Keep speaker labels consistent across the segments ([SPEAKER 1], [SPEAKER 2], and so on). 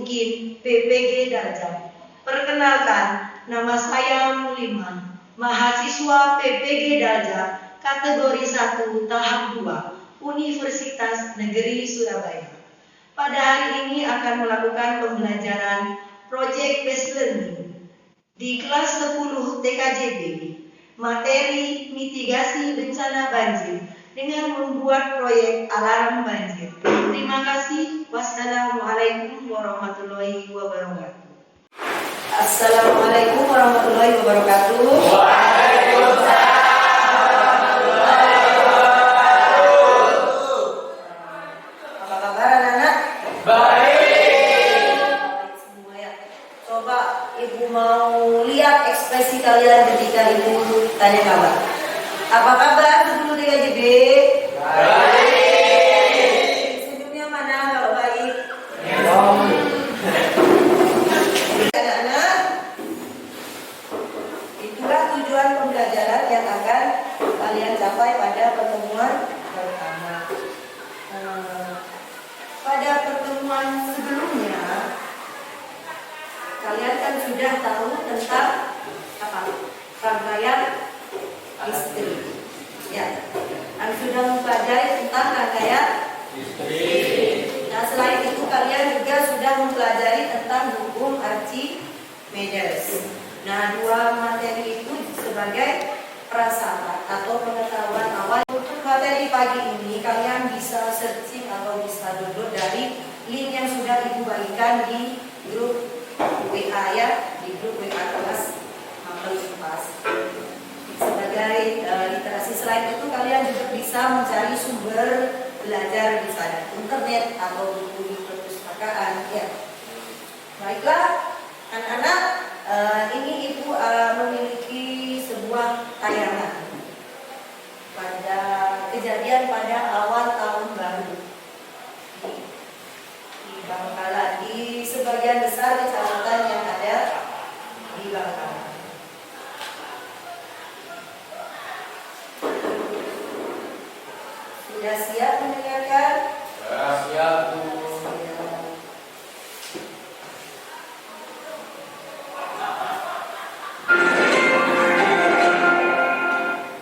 [SPEAKER 1] Mungkin PPG Darjat. Perkenalkan, nama saya Muliman, mahasiswa PPG Darjat, kategori 1 tahap 2, Universitas Negeri Surabaya. Pada hari ini akan melakukan pembelajaran Project Based Learning di kelas 10 TKJB, materi mitigasi bencana banjir dengan membuat proyek alarm banjir. Terima kasih. Wassalamualaikum warahmatullahi wabarakatuh.
[SPEAKER 2] Assalamualaikum warahmatullahi wabarakatuh.
[SPEAKER 3] Waalaikumsalam warahmatullahi wabarakatuh.
[SPEAKER 2] Apa kabar anak-anak?
[SPEAKER 3] Baik.
[SPEAKER 2] Semua ya. Coba ibu mau lihat ekspresi kalian ketika ibu tanya kabar. Apa kabar dulu TKJB?
[SPEAKER 3] Baik.
[SPEAKER 2] Senyumnya mana kalau baik? Anak-anak, itulah tujuan pembelajaran yang akan kalian capai pada pertemuan pertama. Pada pertemuan sebelumnya, kalian kan sudah tahu tentang apa? Rangkaian istri. Ya, dan sudah mempelajari tentang rangkaian istri. Nah, selain itu kalian juga sudah mempelajari tentang hukum Archimedes. Nah, dua materi itu sebagai prasyarat atau pengetahuan awal. Untuk materi pagi ini kalian bisa searching atau bisa download dari link yang sudah ibu bagikan di grup WA ya, di grup WA kelas Mapel Pas. Sebagai literasi, selain itu kalian juga bisa mencari sumber belajar di sana, internet atau buku di perpustakaan ya. Baiklah anak-anak, ini ibu memiliki sebuah tayangan pada kejadian pada awal tahun baru di Bangkalan, di sebagian besar kecamatan yang ada di Bangkalan. Sudah siap mendengarkan?
[SPEAKER 3] Siap, Bu.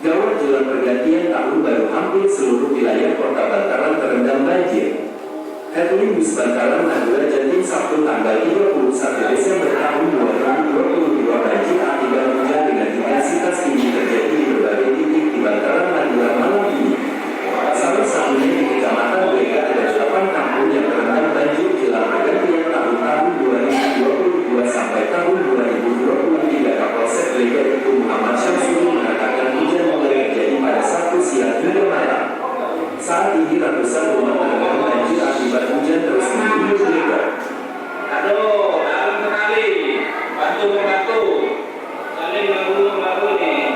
[SPEAKER 4] Gawat jelang pergantian tahun baru, hampir seluruh wilayah kota Bangkalan terendam banjir. Katolik Bangkalan Madura Jatim Sabtu tanggal 31 Desember tahun 2022 banjir akibat hujan dengan intensitas tinggi terjadi di berbagai titik di Bangkalan Madura malam ini. Salah satunya di Kecamatan Blega ada 8 kampung yang terendam banjir jelang pergantian tahun 2022 sampai tahun 2023. Kapolsek Blega itu Muhammad Syamsuri mengatakan hujan mulai terjadi pada Sabtu siang hingga malam. Saat ini ratusan rumah terendam banjir akibat hujan terus mengguyur Blega.
[SPEAKER 3] Aduh, dalam sekali. Bantu. Saling lalu nih.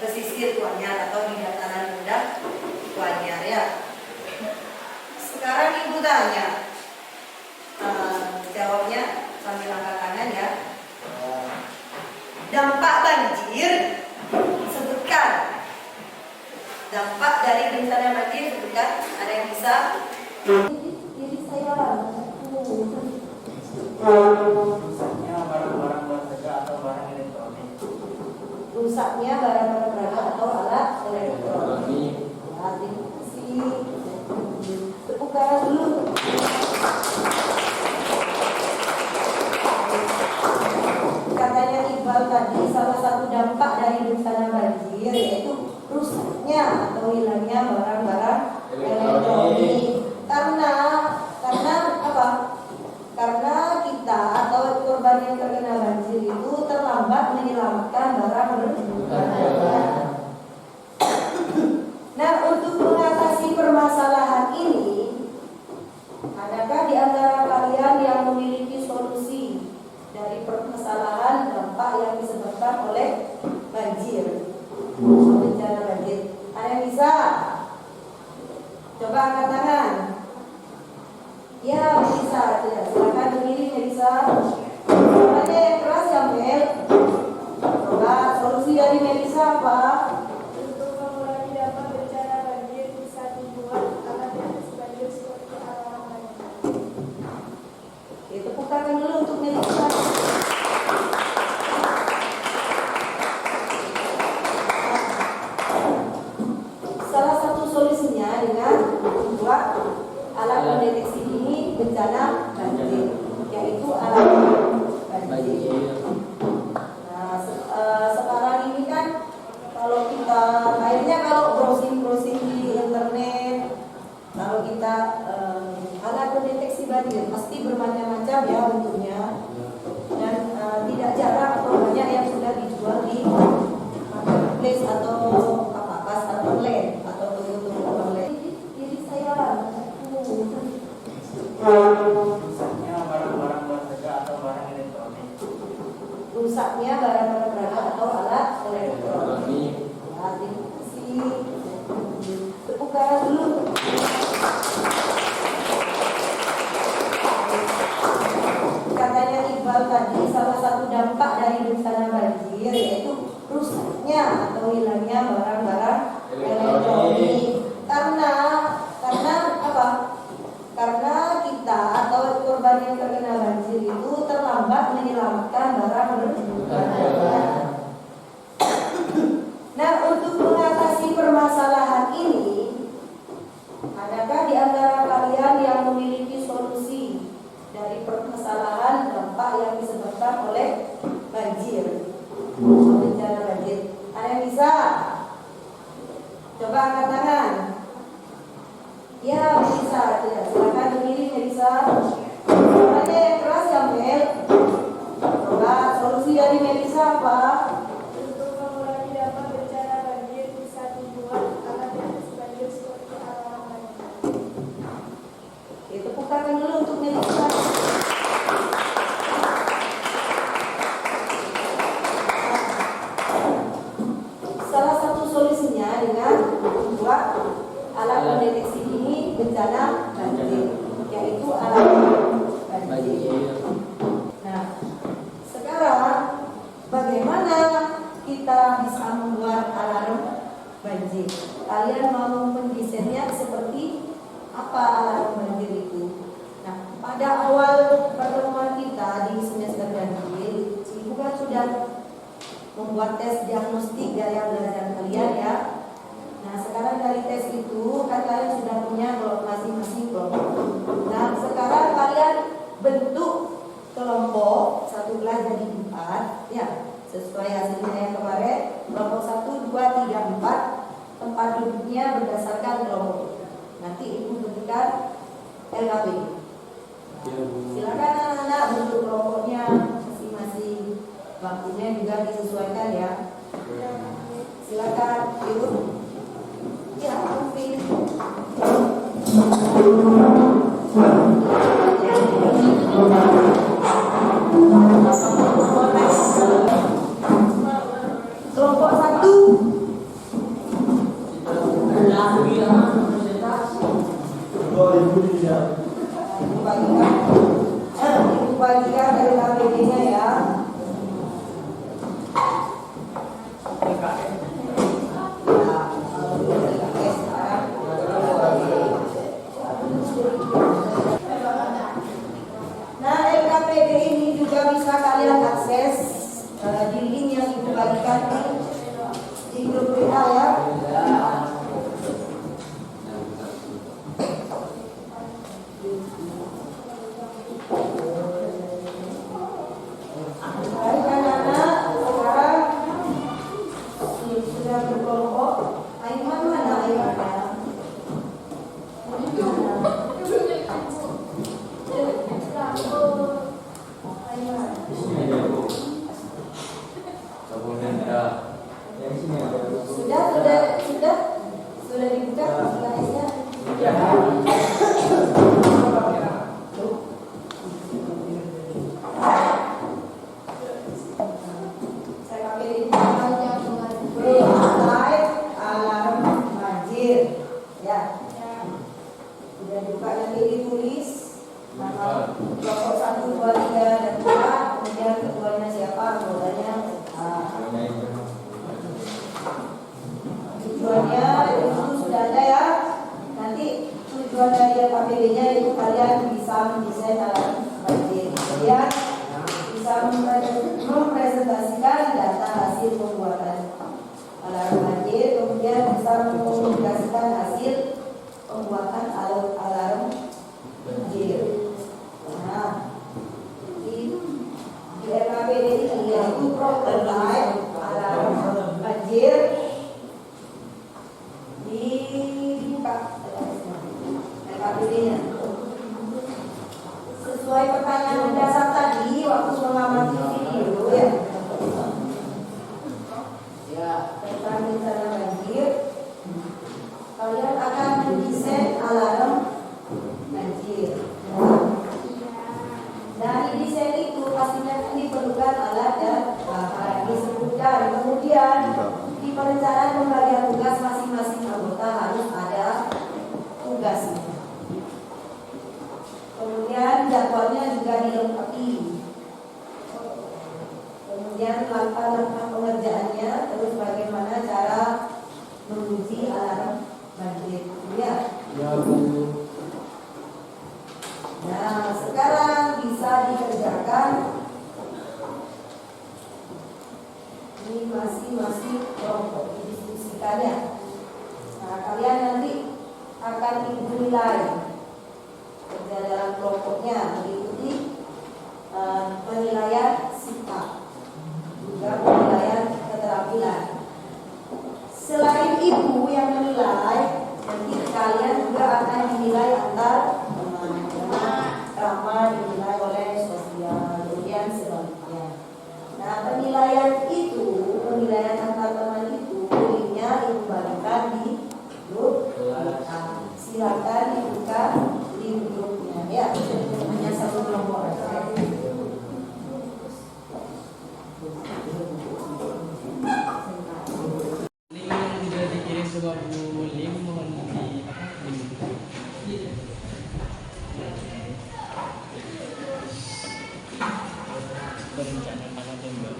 [SPEAKER 2] pesisir Kuanyar atau di dataran rendah Kuanyar ya. Sekarang ibu tanya, jawabnya sambil angkat tangan ya. Dampak banjir, sebutkan dampak dari bencana banjir, sebutkan. Ada yang bisa? Diri saya
[SPEAKER 3] Rusaknya barang-barang berharga atau barang elektronik.
[SPEAKER 2] rusaknya barang-barang berharga atau alat elektronik. Ya, terima kasih. Tepuk tangan dulu. Katanya Iqbal tadi, salah satu dampak dari bencana banjir yaitu rusaknya atau hilangnya barang-barang elektronik. Karena apa? Karena kita atau korban yang terkena banjir itu terlambat menyelamatkan barang berharga. Nah, untuk mengatasi permasalahan ini, adakah di antara kalian yang memiliki solusi dari permasalahan dampak yang disebabkan oleh banjir, bencana banjir? Ada yang bisa? Coba angkat tangan. Ya, bisa. Silakan berdiri, bisa. Suaranya yang keras ya, Mel. Coba solusi dari Melisa apa?
[SPEAKER 5] Untuk mengurangi dampak bencana banjir bisa dibuat alat deteksi banjir seperti alarm banjir.
[SPEAKER 2] Tepuk tangan dulu untuk Melisa. Salah satu solusinya dengan membuat alat pendeteksi dini bencana banjir, yaitu alarm banjir. Nah, sekarang ini kan kalau kita akhirnya kalau browsing di internet, kalau kita alat pendeteksi banjir pasti bermacam-macam ya bentuknya, dan tidak jarang atau banyak yang sudah dijual di marketplace atau pasar online atau toko-toko online. Jadi saya
[SPEAKER 3] Rusaknya barang-barang berharga atau barang elektronik.
[SPEAKER 2] rusaknya barang-barang berharga atau alat elektronik. Ya, terima kasih. Tepuk tangan dulu. Katanya Iqbal tadi, salah satu dampak dari bencana banjir yaitu rusaknya atau hilangnya barang-barang elektronik. Karena apa? Karena kita atau korban yang terkena banjir itu terlambat menyelamatkan barang berharga. Nah, untuk mengatasi permasalahan ini, adakah di antara kalian yang memiliki solusi dari permasalahan dampak yang disebabkan oleh banjir, bencana banjir? Ada yang bisa? Coba angkat tangan. Ya, bisa. Silakan berdiri, bisa. Suaranya yang keras ya, Mel. Coba solusi dari Melisa apa?
[SPEAKER 5] Untuk mengurangi dampak bencana banjir bisa dibuat alat deteksi banjir seperti alarm banjir.
[SPEAKER 2] Tepuk tangan dulu untuk Melisa. Salah satu solusinya dengan membuat alat pendeteksi dini bencana banjir, yaitu alarm banjir. Nah, sekarang bagaimana kita bisa membuat alarm banjir? Kalian mau mendesainnya seperti apa alarm banjir itu? Nah, pada awal pertemuan kita di semester ganjil, Ibu kan sudah membuat tes diagnostik gaya belajar kalian ya. Nah, sekarang dari tes itu kan kalian sudah punya masing-masing kelompok. Nah, sekarang kalian bentuk kelompok satu kelas jadi 4 ya, sesuai hasilnya yang kemarin. Kelompok 1, 2, 3, 4, tempat duduknya berdasarkan kelompok. Nanti ibu berikan LKP. Silakan anak-anak bentuk kelompoknya masing-masing, waktunya juga disesuaikan ya. Silakan ibu. Ya, mungkin. Kelompok 1. Ibu bagikan dari KPD-nya ya. Ya, Ya. Sudah buka yang ditulis nama kelompok 1, 2, 3 dan 4, kemudian ketuanya siapa, anggotanya. Tujuannya itu sudah ada ya. Nanti tujuan dari KPD-nya itu kalian bisa mendesain alat banjir, kemudian bisa mempresentasikan data hasil pembuatan alarm banjir, kemudian bisa mengkomunikasikan hasil pembuatan alarm banjir. Nah, di RKPD ini yaitu prototype alarm banjir dibuka RKPD-nya. Sesuai pertanyaan mendasar tadi waktu mengamati video ya. Tentang bencana banjir, kalian akan mendesain alarm banjir. Dari desain itu pastinya diperlukan alat dan bahan disebutkan. Kemudian di perencanaan pembagian tugas masing-masing anggota harus ada tugasnya. Kemudian jadwalnya juga dilengkapi. Kemudian langkah-langkah pengerjaannya, terus bagaimana cara menguji alarm banjir. Ya. Nah, sekarang bisa dikerjakan. Ini masing-masing kelompok didiskusikannya. Nah, kalian nanti akan dinilai kerja dalam kelompoknya mengikuti penilaian sikap, juga penilaian keterampilan. Selain ibu yang menilai, nanti kalian juga akan dinilai antar teman-teman, ramah dinilai oleh sosial, kemudian sebaliknya. Nah, penilaian antar teman itu poinnya ibu bagikan di grup. Silakan dibuka di grupnya ya. Hanya satu kelompok aja.
[SPEAKER 3] Link yang sudah dikirim ke Bu Lim mohon perencanaan mana tembak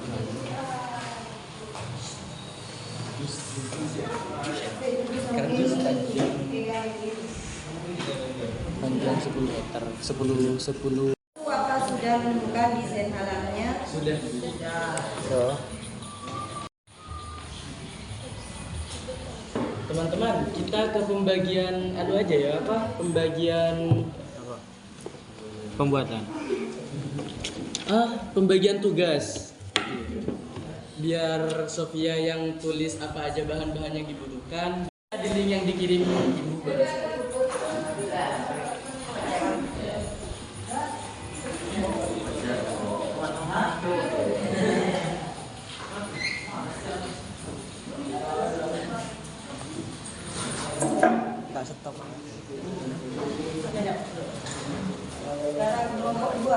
[SPEAKER 3] panjang 10 meter 10
[SPEAKER 2] Apakah sudah menemukan desain alarmnya?
[SPEAKER 3] sudah. Teman-teman, kita ke pembagian aja ya, pembagian pembuatan. Pembagian tugas. Biar Sofia yang tulis apa aja bahan-bahan yang dibutuhkan. Di link yang dikirim ibu barusan. Stop.
[SPEAKER 2] Sekarang kelompok 2.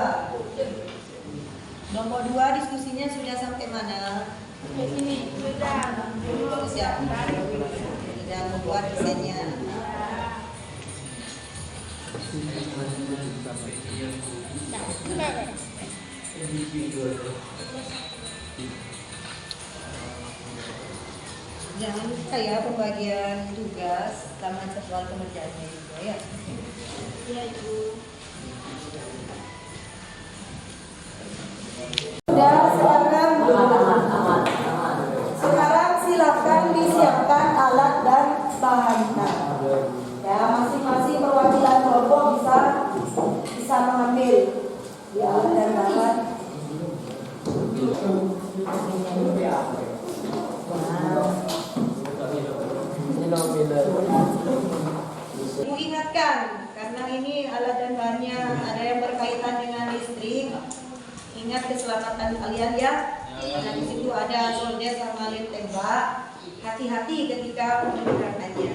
[SPEAKER 2] Kelompok 2 diskusinya sudah sampai mana?
[SPEAKER 5] Sampai sini. Sudah.
[SPEAKER 2] Siap. Sudah membuat desainnya. Jangan lupa ya pembagian tugas sama jadwal pengerjaannya juga ya.
[SPEAKER 5] Iya, Ibu.
[SPEAKER 2] Sudah, sekarang silakan disiapkan alat dan bahannya. Ya, masing-masing perwakilan kelompok bisa mengambil ya, alat dan bahan. Ibu ingatkan, karena ini alat dan bahannya ada yang berkaitan dengan listrik. Ingat keselamatan kalian ya. Karena di situ ada solder sama lem tembak. Hati-hati ketika menggunakannya.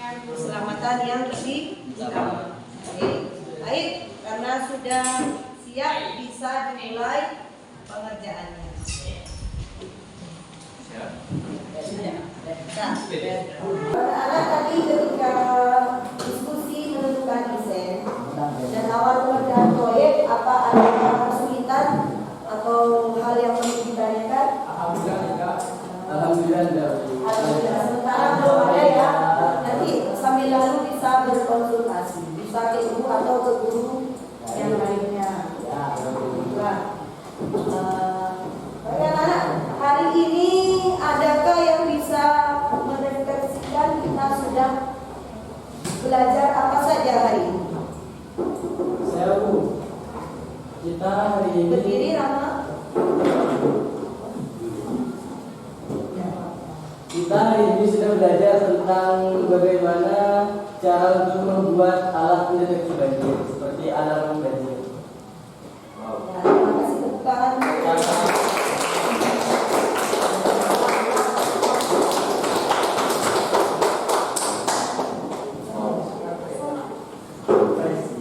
[SPEAKER 2] Keselamatan yang lebih utama. Baik, karena sudah siap bisa dimulai pengerjaannya. Nah, anak tadi untuk guru yang lainnya. Ya, anak-anak, hari ini adakah yang bisa merefleksikan kita sudah belajar apa saja hari ini?
[SPEAKER 3] Saya Bu. Kita hari ini
[SPEAKER 2] Berdiri, Rama.
[SPEAKER 3] Kita hari ini sudah belajar tentang bagaimana cara untuk membuat alat pendeteksi banjir seperti alarm banjir.
[SPEAKER 2] Ya, terima kasih tepuk tangan.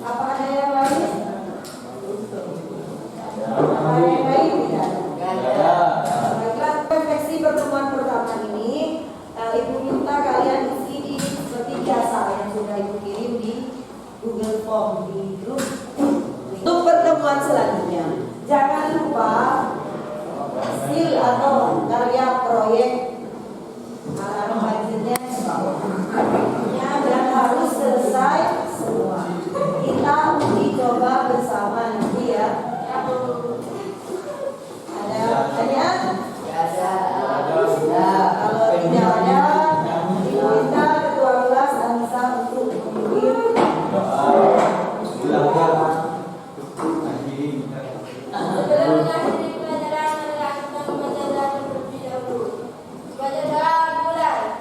[SPEAKER 2] Apa ada yang lain? Ada yang lain tidak? Baiklah, refleksi pertemuan pertama ini Ibu minta kalian isi di seperti biasa yang sudah Ibu kirim di Google Form di grup. Untuk pertemuan selanjutnya, jangan lupa hasil atau karya proyek alarm banjirnya dan harus selesai semua. Kita uji coba bersama nanti ya. Ada pertanyaan? Ya, kalau tidak ada, diminta ketua kelas Anissa untuk memimpin.
[SPEAKER 5] Setelah mengakhiri pelajaran, adalah kita membaca terlebih dahulu. Baca doa mulai.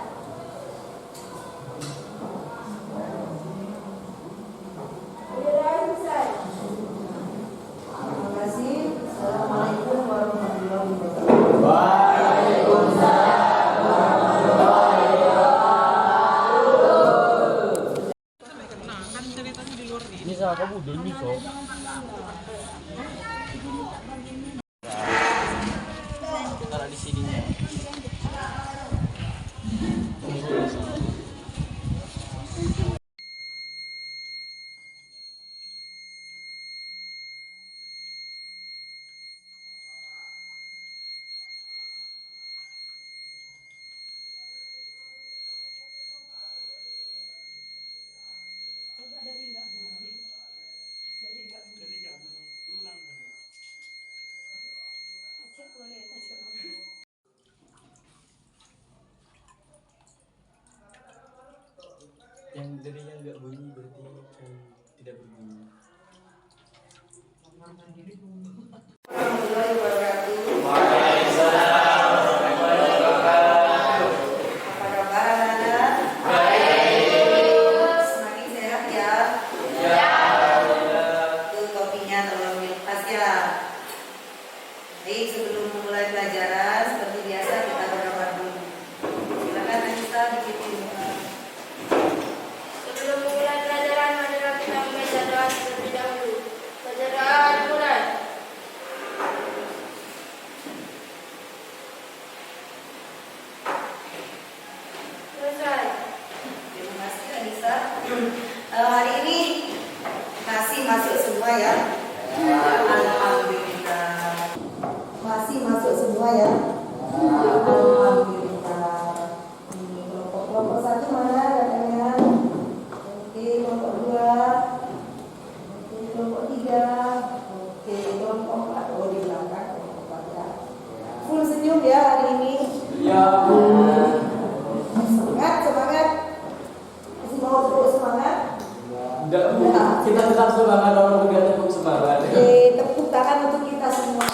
[SPEAKER 5] Bendera selesai.
[SPEAKER 2] Terima kasih. Assalamualaikum warahmatullahi wabarakatuh.
[SPEAKER 3] Ini sama kamu dulu nih kok. Taruh di sininya. Yang dari yang nggak bunyi berarti tidak berbunyi.
[SPEAKER 2] Warahmatullahi wabarakatuh. Apa kabar anak-anak? Semakin sehat ya? Tuh kopinya tolong dilepas ya. Baik, sebelum memulai pelajaran seperti biasa kita berdoa dulu. Silakan Anissa dipimpin.
[SPEAKER 5] Sebelum memulai pelajaran, marilah kita membaca doa terlebih dahulu. Baca doa mulai. Selesai.
[SPEAKER 2] Terima kasih Anissa. Hari ini masih masuk semua ya. Alhamdulillah. Masih masuk semua ya. Alhamdulillah. Ini kelompok satu mana katanya? Oke, kelompok dua. Oke, kelompok tiga. Oke, kelompok empat. Oh, di belakang kelompok empat ya. Full senyum ya hari ini.
[SPEAKER 3] Ya Bu.
[SPEAKER 2] Semangat, semangat. Masih mau terus semangat?
[SPEAKER 3] Enggak Bu. Kita tetap semangat walaupun nggak tepuk semangat.
[SPEAKER 2] Oke, tepuk tangan untuk kita semua.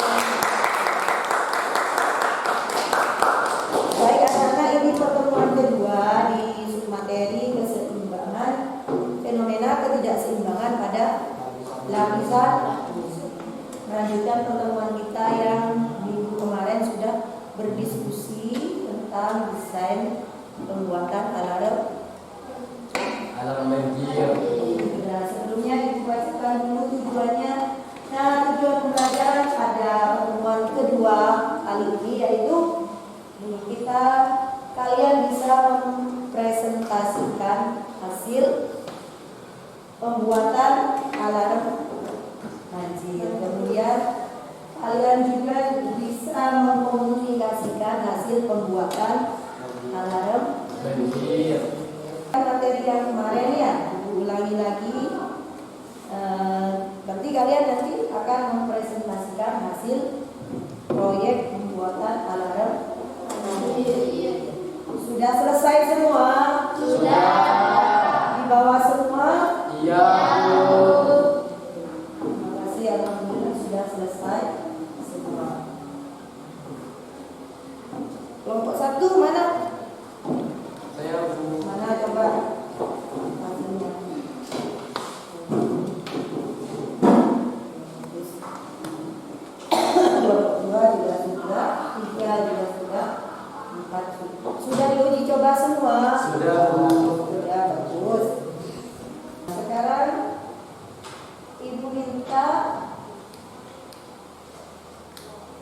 [SPEAKER 2] Baik anak-anak, ini pertemuan kedua di submateri keseimbangan fenomena ketidakseimbangan pada lapisan. Melanjutkan pertemuan kita yang minggu kemarin sudah berdiskusi tentang desain pembuatan alarm.
[SPEAKER 3] Alarm banjir.
[SPEAKER 2] Nah, sebelumnya dibacakan dulu tujuannya. Nah, tujuan pembelajaran pada pertemuan kedua kali ini yaitu kalian bisa mempresentasikan hasil pembuatan alarm banjir. Kemudian kalian juga bisa mengkomunikasikan hasil pembuatan alarm
[SPEAKER 3] Banjir.
[SPEAKER 2] materi yang kemarin ya, ulangi lagi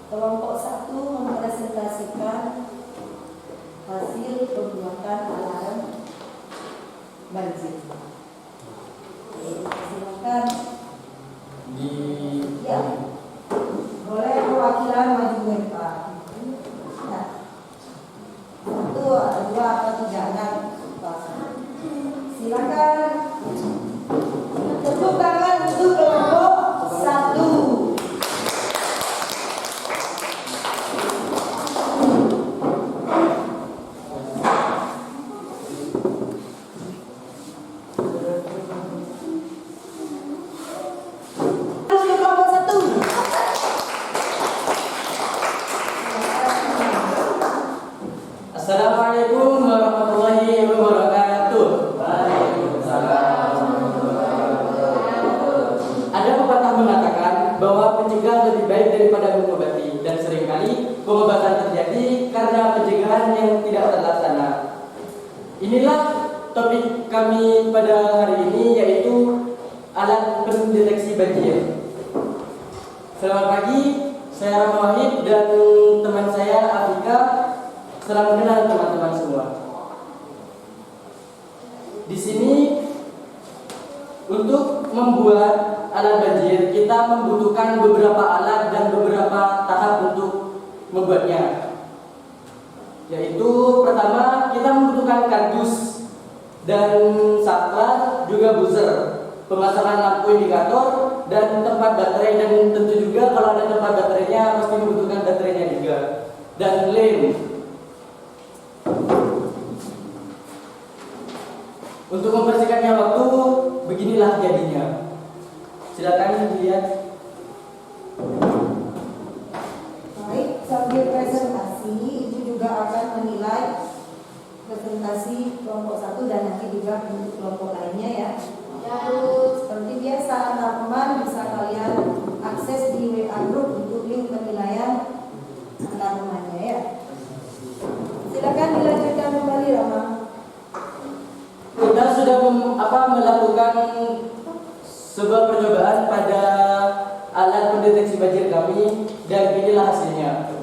[SPEAKER 2] Kelompok 1 mempresentasikan hasil pembuatan alarm banjir. Silakan. Ya, boleh perwakilan maju Pak. Nah, 1, 2 atau 3 kan? Silakan. Tepuk tangan untuk kelompok 1.
[SPEAKER 3] Assalamualaikum warahmatullahi wabarakatuh. Waalaikumsalam. Ada pepatah mengatakan bahwa pencegah lebih baik daripada mengobati, dan seringkali pengobatan terjadi karena pencegahan yang tidak terlaksana. Inilah topik kami pada hari ini, yaitu alat pendeteksi banjir. Selamat pagi, saya Rama Wahid dan teman saya Afika. Salam kenal teman-teman semua. Di sini untuk membuat alat banjir kita membutuhkan beberapa alat dan beberapa tahap untuk membuatnya. Yaitu pertama kita membutuhkan kardus dan saklar, juga buzzer, pemasangan lampu indikator dan tempat baterai, dan tentu juga kalau ada tempat baterainya pasti membutuhkan baterainya juga, dan lem. Untuk mempersingkatnya waktu, beginilah jadinya. Silakan dilihat.
[SPEAKER 2] Baik, sambil presentasi itu juga akan menilai presentasi kelompok 1 dan nanti juga untuk kelompok lainnya ya. Lalu seperti biasa teman-teman bisa kalian akses di WA group untuk link penilaian teman-temannya ya. Silakan dilanjutkan kembali Rama.
[SPEAKER 3] Kita sudah melakukan sebuah percobaan pada alat pendeteksi banjir kami, dan inilah hasilnya.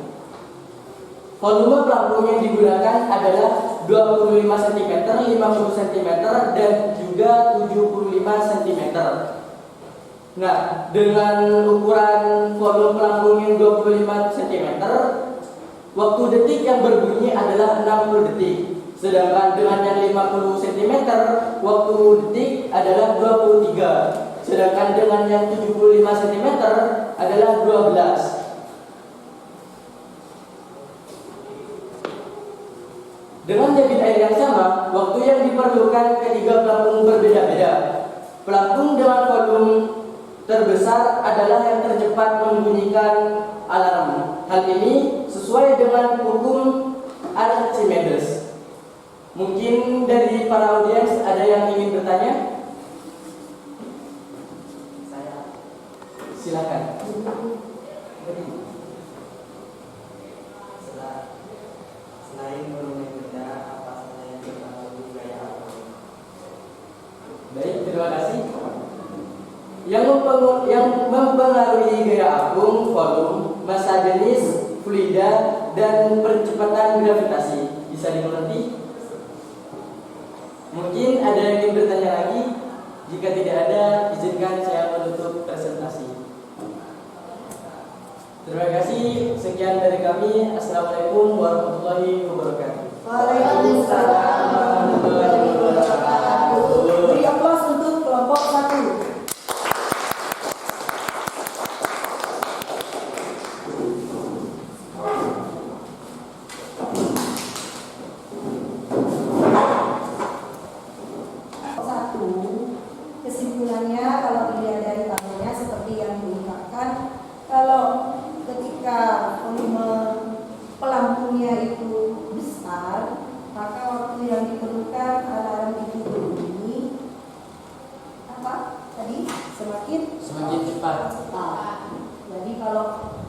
[SPEAKER 3] Volume pelampung yang digunakan adalah 25 cm, 50 cm, dan juga 75 cm. Nah, dengan ukuran volume pelampung yang 25 cm, waktu detik yang berbunyi adalah 60 detik. Sedangkan dengan yang 50 cm, waktu detik adalah 23. Sedangkan dengan yang 75 cm adalah 12. Dengan debit air yang sama, waktu yang diperlukan ketiga pelampung berbeda-beda. Pelampung dengan volume terbesar adalah yang tercepat membunyikan alarm. Hal ini sesuai dengan hukum Archimedes. Mungkin dari para audiens ada yang ingin bertanya? Saya. Silakan. Selain volume benda, apa saja yang mempengaruhi gaya apung? Baik, terima kasih. Yang mempengaruhi gaya apung, volume, massa jenis, fluida, dan percepatan gravitasi. Bisa dimengerti? Mungkin ada yang ingin bertanya lagi? Jika tidak ada, izinkan saya menutup presentasi. Terima kasih. Sekian dari kami. Assalamualaikum warahmatullahi wabarakatuh.
[SPEAKER 2] Waalaikumsalam warahmatullahi wabarakatuh. Beri aplaus untuk kelompok 1. Kesimpulannya kalau dilihat dari tabelnya seperti yang diungkapkan, kalau ketika volume pelampungnya itu besar, maka waktu yang diperlukan alarm itu berbunyi apa tadi semakin
[SPEAKER 3] cepat.
[SPEAKER 2] Jadi kalau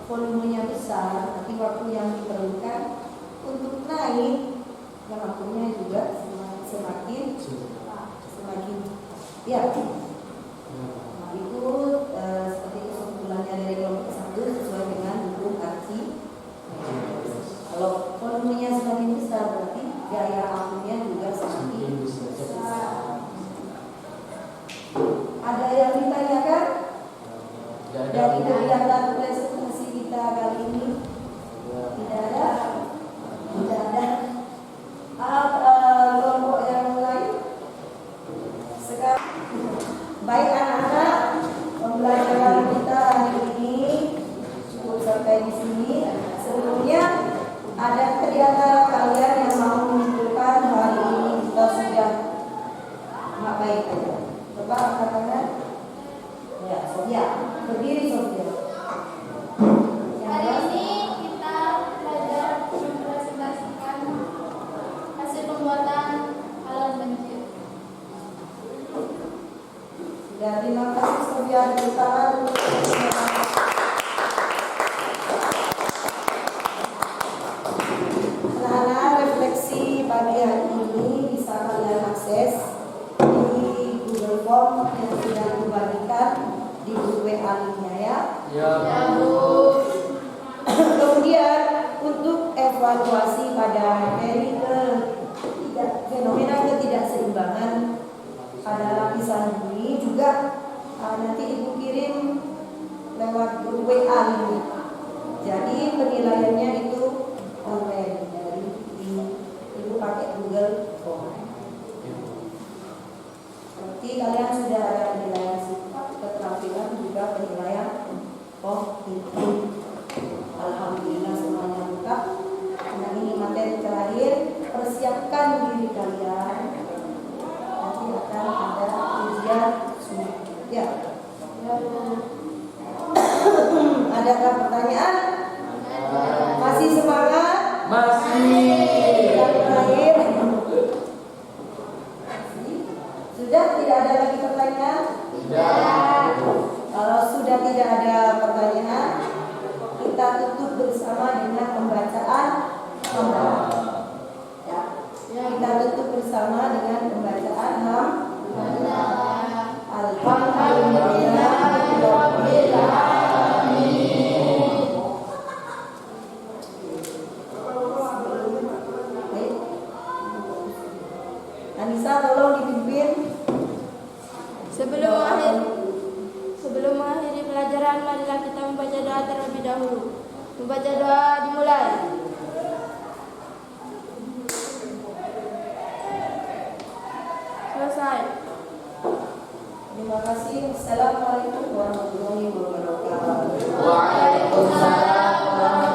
[SPEAKER 2] volumenya besar, nanti waktu yang diperlukan untuk naik lampunya juga semakin ya. Nah, itu seperti kesimpulannya dari kelompok 1 sesuai dengan hukum Archimedes. yang ditanyakan dari kegiatan presentasi kita kali ini? Tidak ada. Tidak ada. Kelompok yang lain? Sekarang, baik anak-anak, pembelajaran kita hari ini cukup sampai di sini. Sebelumnya, ada di antara kalian yang mau menunjukkan hari ini kita sudah ngapain aja? Coba angkat tangan. Ya, Sofia, berdiri Sofia.
[SPEAKER 5] Hari ini kita belajar mempresentasikan hasil pembuatan alat banjir.
[SPEAKER 2] Ya, terima kasih Sofia. Tepuk tangan untuk anak-anak. Refleksi pagi hari ini bisa kalian akses di Google Form yang sudah dibagikan di grup WA-nya ya.
[SPEAKER 3] Ya.
[SPEAKER 2] Kemudian untuk evaluasi pada materi fenomena ketidakseimbangan pada lapisan bumi juga nanti Ibu kirim lewat grup WA ini. Jadi penilaiannya itu online dari Ibu pakai Google Form. Berarti kalian sudah ada penilaian sifat, keterampilan juga penilaian kognitif. Alhamdulillah semuanya lengkap. Nah ini materi terakhir, persiapkan diri kalian. Nanti akan ada ujian sulit. Ya. Adakah pertanyaan? Masih semangat?
[SPEAKER 3] Masih.
[SPEAKER 2] Yang terakhir. Sudah tidak ada lagi pertanyaan?
[SPEAKER 3] Sudah.
[SPEAKER 2] Kalau sudah tidak ada pertanyaan, kita tutup bersama dengan pembacaan hamdalah. Ya. Kita tutup bersama dengan pembacaan hamdalah. Alhamdulillahirabbil alamin. Baik. Anissa tolong dipimpin.
[SPEAKER 5] Sebelum mengakhiri pelajaran, marilah kita membaca doa terlebih dahulu. Membaca doa dimulai. Selesai.
[SPEAKER 2] Terima kasih. Assalamualaikum warahmatullahi wabarakatuh.
[SPEAKER 3] Waalaikumsalam.